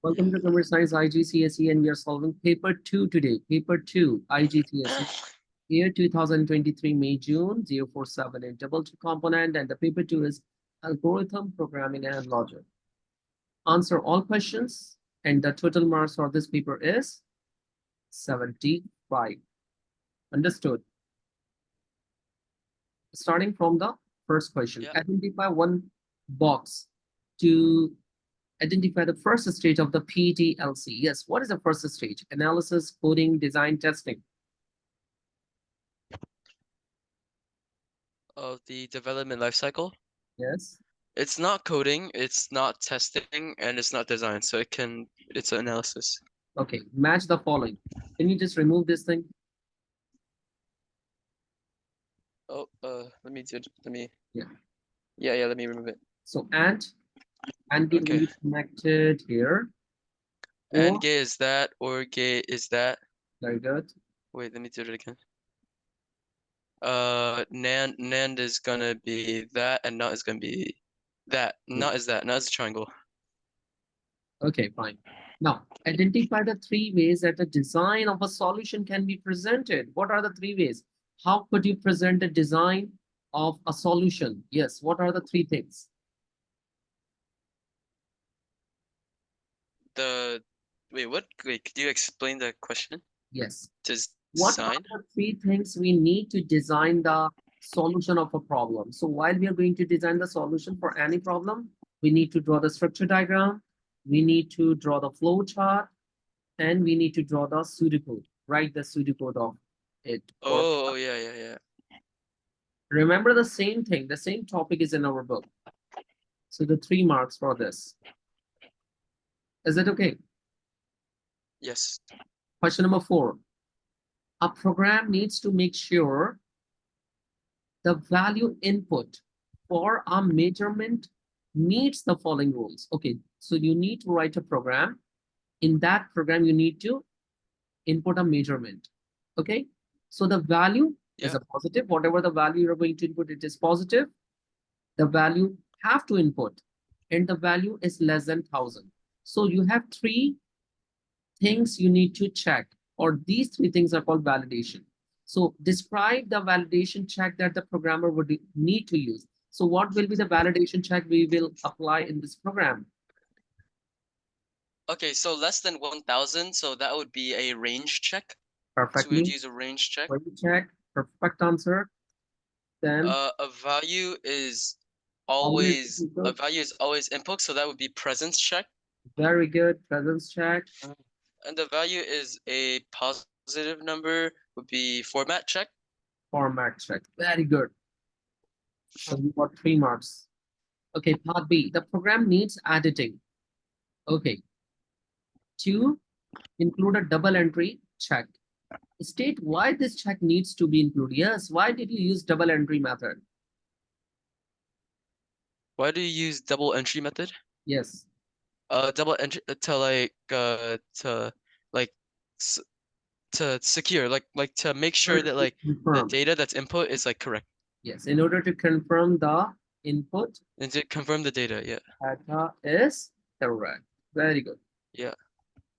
Welcome to Computer Science IGCSE, and we are solving paper 2 today. Paper 2 IGCSE, year 2023, May, June, 047 and double two component, and the paper 2 is algorithm, programming, and logic. Answer all questions, and the total marks for this paper is 75. Understood? Starting from the first question, Yeah. identify one box to identify the first stage of the PDLC. Yes, what is the first stage? Analysis, coding, design, testing. Of the development lifecycle. Yes. It's not coding, it's not testing, and it's not design. So it's an analysis. Okay, match the following. Can you just remove this thing? Oh, let me. Yeah. Yeah, let me remove it. So and gate will Okay. be connected here. And gate is that, or gate is that. Very good. Wait, let me do it again. NAND is gonna be that, and NOT is gonna be that. NOT is that. NOT is a triangle. Okay, fine. Now, identify the three ways that the design of a solution can be presented. What are the three ways? How could you present the design of a solution? Yes, what are the three things? Wait, what? Wait, could you explain the question? Yes. Design? What are the three things we need to design the solution of a problem? So while we are going to design the solution for any problem, we need to draw the structure diagram, we need to draw the flow chart, and we need to draw the pseudocode, write the pseudocode of it. Oh, yeah. Remember the same thing, the same topic is in our book. So the 3 marks for this. Is it okay? Yes. Question number 4. A program needs to make sure the value input for a measurement meets the following rules. Okay, so you need to write a program. In that program, you need to input a measurement. Okay, so the value is a positive. Whatever the value you're going to input, it is positive. The value have to input, and the value is less than 1,000. So you have 3 things you need to check, or these 3 things are called validation. So describe the validation check that the programmer would need to use. So what will be the validation check we will apply in this program? Okay, so less than 1,000, so that would be a range check. Perfectly. So we would use a range check. Range check, perfect answer. Then a value is always input, so that would be presence check. Very good, presence check. And the value is a positive number, would be format check. Format check, very good. So you got 3 marks. Okay, part B, the program needs editing. Okay. 2, include a double entry check. State why this check needs to be included. Yes, why did you use double entry method? Why do you use double entry method? Yes. Double entry to secure, like to make sure that like the data that's input is like correct. Yes, in order to confirm the input. And to confirm the data, yeah. Data is correct. Very good. Yeah.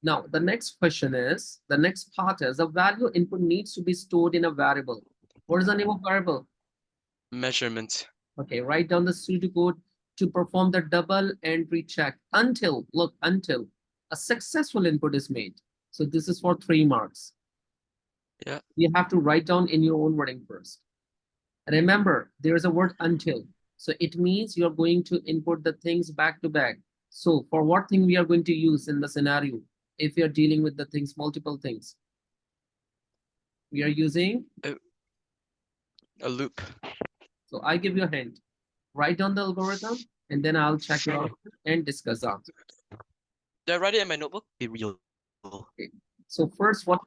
Now, the next question is, the next part is, the value input needs to be stored in a variable. What is the name of variable? Measurement. Okay, write down the pseudocode to perform the double entry check until a successful input is made. So this is for 3 marks. Yeah. You have to write down in your own wording first. Remember, there is a word until. So it means you're going to input the things back to back. So for what thing we are going to use in the scenario, if you're dealing with the things, multiple things? We are using a loop. So I give you a hint. Write down the algorithm, and then I'll check it out and discuss that. Did I write it in my notebook? Be real. Okay. So first, what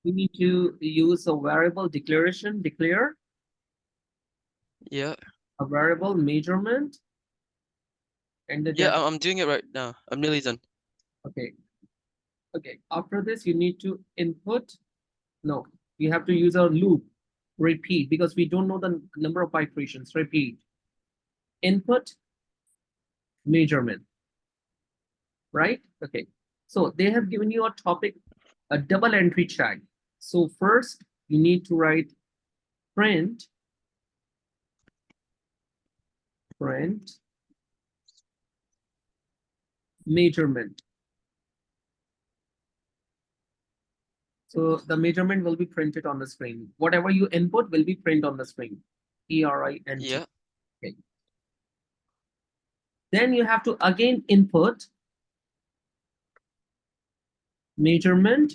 we need to use a variable declaration, declare. Yeah. A variable measurement. And the yeah, I'm doing it right now. I'm nearly done. Okay. Okay. After this, you need to input. No, you have to use a loop. Repeat, because we don't know the number of iterations. Repeat. Input. Measurement. right? Okay. So they have given you a topic, a double entry check. So first you need to write print measurement. So the measurement will be printed on the screen. Whatever you input will be printed on the screen. PRINT. Yeah. Okay. Then you have to again input measurement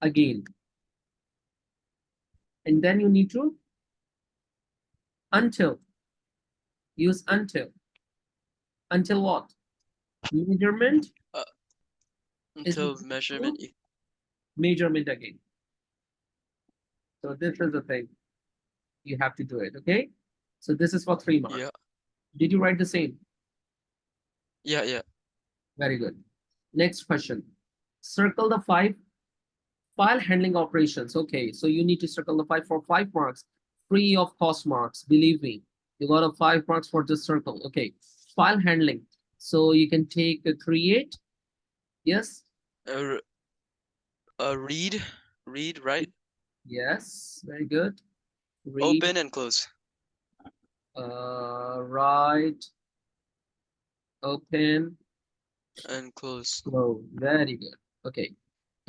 again. And then you need to use until what? Measurement is Until equal measurement. to measurement again. So this is the thing. You have to do it, okay? So this is for 3 marks. Yeah. Did you write the same? Yeah. Yeah. Very good. Next question. Circle the 5 file handling operations. Okay, so you need to circle the 5 for 5 marks, free of cost marks. Believe me, you got a 5 marks for this circle. Okay, file handling. So you can take a create. Yes. Read. Read. Right. Yes. Very good. Read. Open and close. Write. Open. And close. Close. Very good. Okay.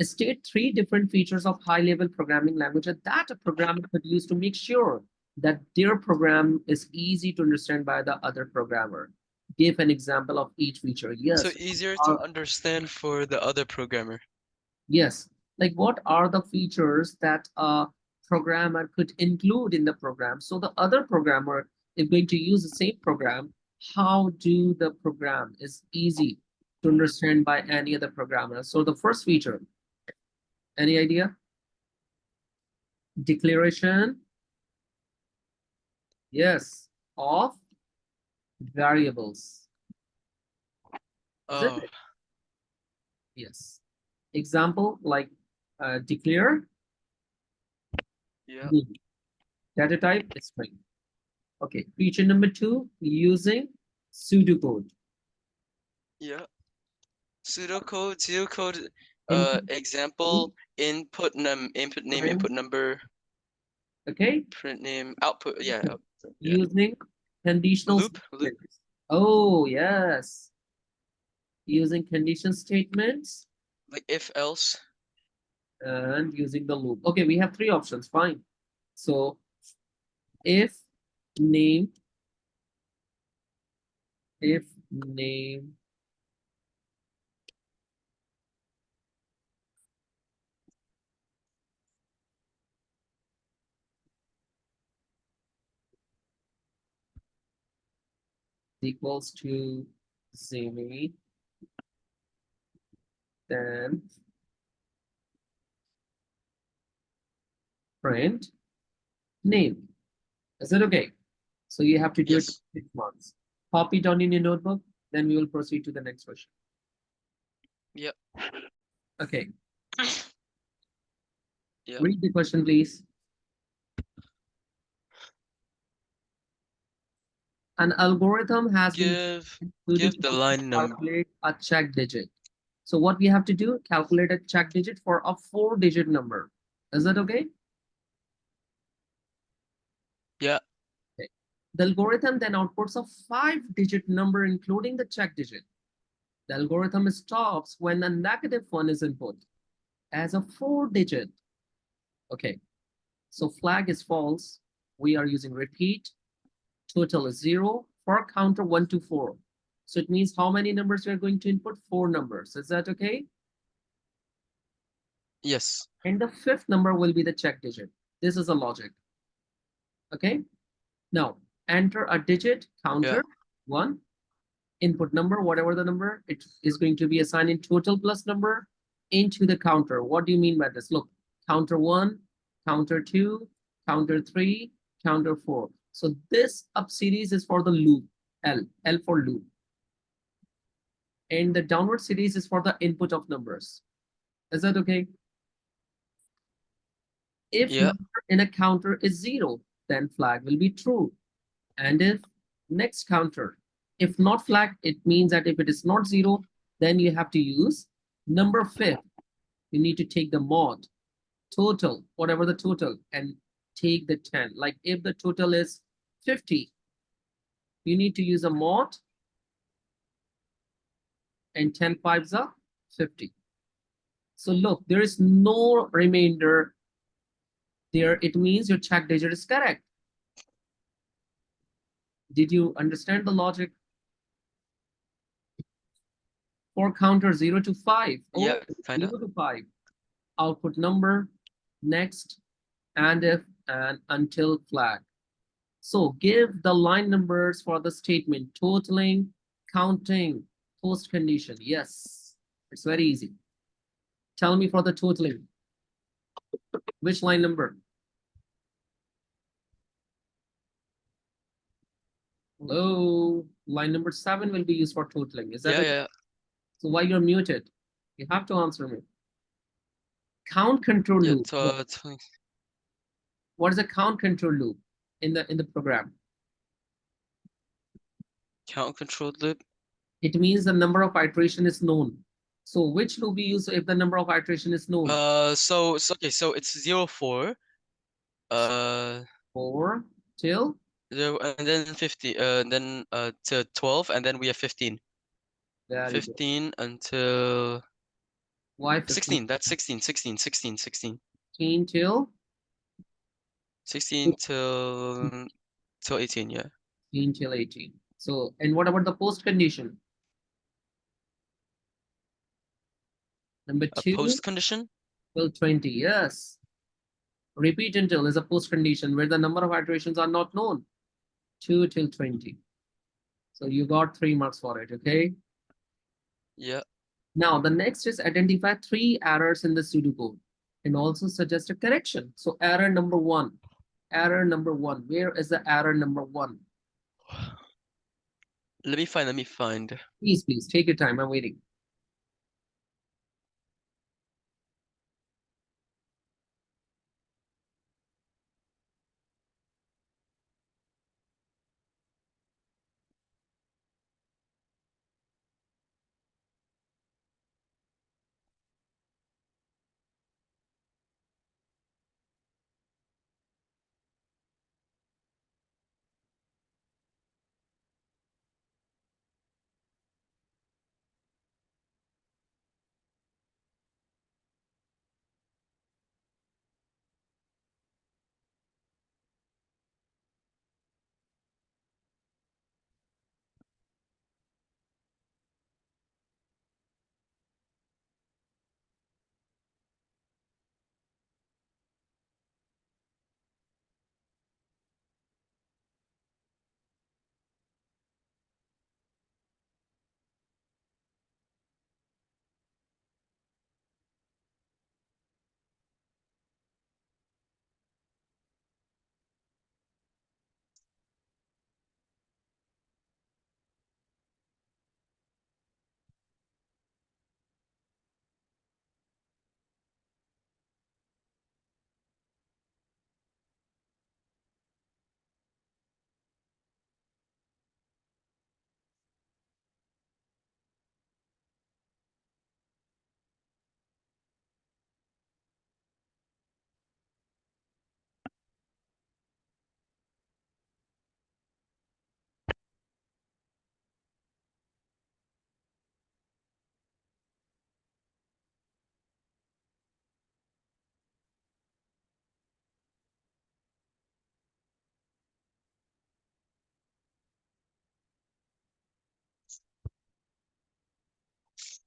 State 3 different features of high-level programming language that a programmer could use to make sure that their program is easy to understand by the other programmer. Give an example of each feature. So Yes. easier to understand for the other programmer. Yes. Like what are the features that a programmer could include in the program? So the other programmer is going to use the same program. How do the program is easy to understand by any other programmer? So the first feature, any idea? Declaration, yes, of variables. Is it? Oh. Yes. Example like declare Yeah. name. Data type is string. Okay. Feature number 2, using pseudocode. Yeah. Pseudocode. Input Example. Input name. print, Input number. okay. Print name. Output. Yeah. Yeah. Using conditional Loop. statements. Oh, yes. Using condition statements Like if else. and using the loop. Okay, we have 3 options. Fine. So if name equals to Zimi, then print name. Is it okay? So you have to do it Yes. 6 months. Copy down in your notebook, then we will proceed to the next question. Yep. Okay. Yep. Read the question, please. An algorithm has been Give included the to line number. calculate a check digit. So what we have to do, calculate a check digit for a 4-digit number. Is that okay? Yeah. Okay. The algorithm then outputs a 5-digit number, including the check digit. The algorithm stops when a -1 is input as a 4-digit. Okay, so flag is false. We are using repeat. Total is 0 for counter 1 to 4. So it means how many numbers we are going to input? 4 numbers. Is that okay? Yes. And the 5th number will be the check digit. This is a logic. Okay. Now enter a digit counter 1. Input number, whatever the number, it is going to be assigned in total plus number into the counter. What do you mean by this? Look, counter 1, counter 2, counter 3, counter 4. So this up series is for the loop, L for loop. And the downward series is for the input of numbers. Is that okay? If number in a counter is 0, then flag will be true. And if next counter If not flag, it means that if it is not 0, then you have to use number 5. You need to take the mod, total, whatever the total, and take the 10. Like if the total is 50, you need to use a mod, and 10 fives are 50. So look, there is no remainder there. It means your check digit is correct. Did you understand the logic? For counter 0 to 5. Yeah, Oh, kind of. 0 to 5. Output number, next, and if, and until flag. So give the line numbers for the statement totaling, counting, post condition. Yes, it's very easy. Tell me for the totaling. Which line number? Hello, line number 7 will be used for totaling. Is that okay? Yeah. So why you're muted? You have to answer me. Count control Yeah, loop. What is a count control loop in the program? count control loop. It means the number of iteration is known. So which loop we use if the number of iteration is known? So okay, so it's 0, 4, 4 till 0, and then 50, then to 12, and then we have 15. very good. 15 until Why 15? 16. That's 16, 16, 16, 16. 16 till 16 till 18, yeah. 16 till 18. So, and what about the post condition? Number A 2 post condition? till 20. Yes. Repeat until is a post condition where the number of iterations are not known. 2 till 20. So you got 3 marks for it, okay? Yeah. Now the next is identify 3 errors in the pseudocode and also suggest a correction. So error number 1. Error number 1. Where is the error number 1? Let me find. Please, take your time. I'm waiting.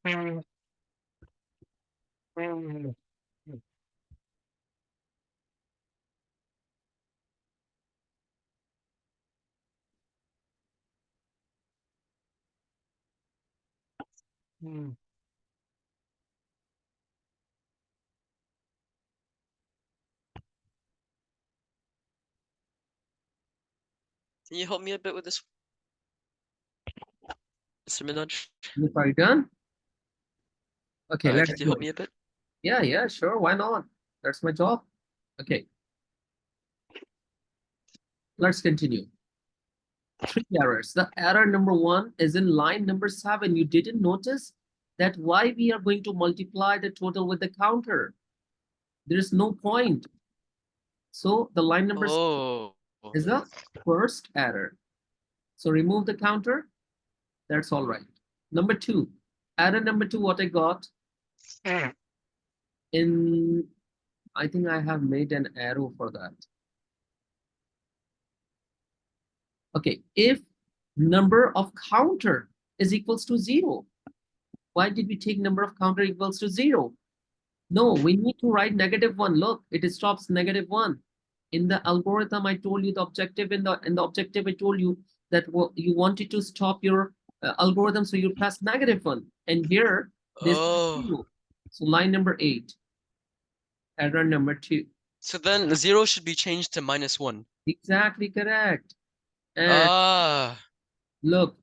Can you help me a bit with this, Mr. Minhaj? Are you done? Okay, let's Could you go. help me a bit? Yeah, sure. Why not? That's my job. Okay. Let's continue. Three errors. The error number one is in line number 7. You didn't notice that why we are going to multiply the total with the counter. There's no point. So the line number 7 Oh. is the first error. So remove the counter. That's all right. Number 2, error number 2, what I got in, I think I have made an arrow for that. Okay, if number of counter is equals to 0, why did we take number of counter equals to 0? No, we need to write -1. Look, it stops -1. In the algorithm, I told you the objective in the objective, I told you that you wanted to stop your algorithm, so you press -1. And here, this is Oh. 0. So line number 8, error number 2. So then 0 should be changed to -1. Exactly correct. And Ah. look,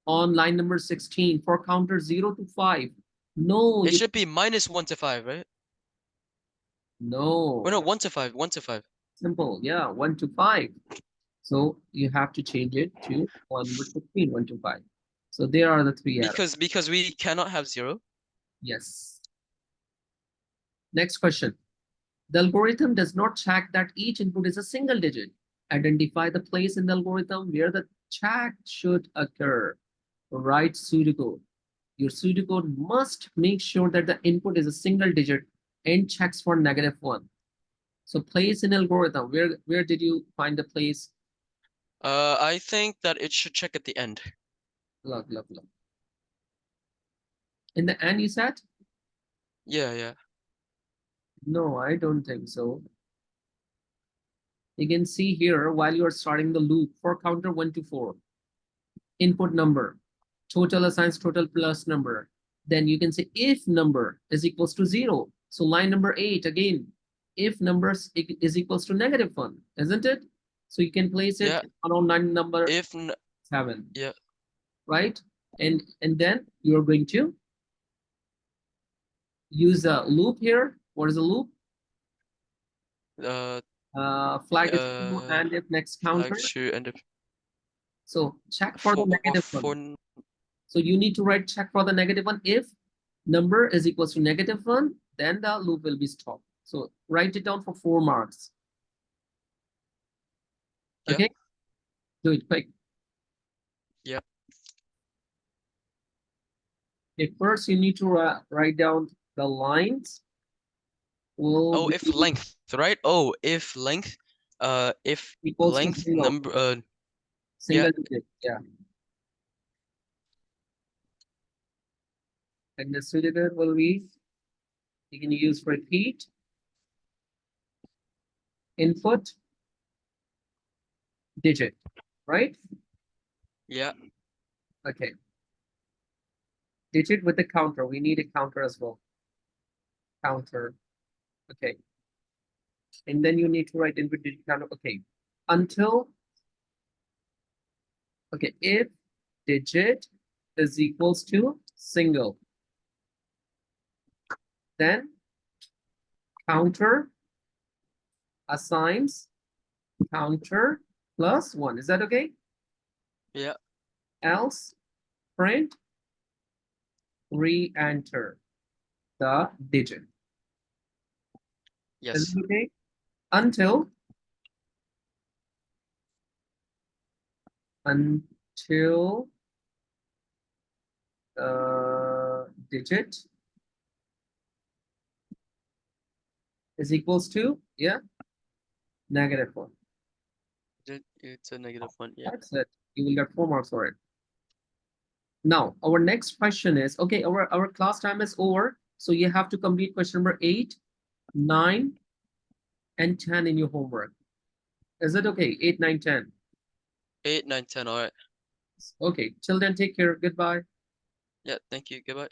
on line number 16, for counter 0 to 5. No, It you should be -1 to 5, right? no. Or no, 1 to 5, 1 to 5. Simple, yeah, 1 to 5. So you have to change it to 1 over 16, 1 to 5. So there are the 3 errors. Because we cannot have 0. Yes. Next question. The algorithm does not check that each input is a single digit. Identify the place in the algorithm where the check should occur. Write pseudocode. Your pseudocode must make sure that the input is a single digit and checks for -1. So place in algorithm, where did you find the place? I think that it should check at the end. Look, look, look. In the end, you said? Yeah. No, I don't think so. You can see here while you are starting the loop for counter 1 to 4, input number, total assigns total plus number. Then you can say if number is equals to 0. So line number 8 again, if numbers is equals to -1, isn't it? So you can place it Yeah. around line number If 7, yeah. right? And then you're going to use a loop here. What is a loop? Uh Flag is true uh and if next flag counter. true and So check for the for -1. So you need to write check for the -1. If number is equals to -1, then the loop will be stopped. So write it down for 4 marks. yeah. Okay, do it quick. Yeah. Okay, first you need to write down the lines will Oh, if be length, right? Oh, if length, if equals to length single, number, yeah, single digit. Yeah, and the pseudocode will be, you can use repeat, input, digit, right? yeah, Okay, digit with the counter. We need a counter as well. Counter. Okay. And then you need to write input digit counter. Okay. Until, okay, if digit is equals to single, then counter assigns counter plus 1. Is that okay? yeah, Else print re-enter the digit. Is yes. it okay? Until digit is equals to, yeah, -1. It's a -1, yeah. That's it. You will get 4 marks for it. Now, our next question is, okay, our class time is over. So you have to complete question number 8, 9, and 10 in your homework. Is it okay? 8, 9, 10. 8, 9, 10, all right. Okay, till then, take care. Goodbye. Yeah, thank you, goodbye.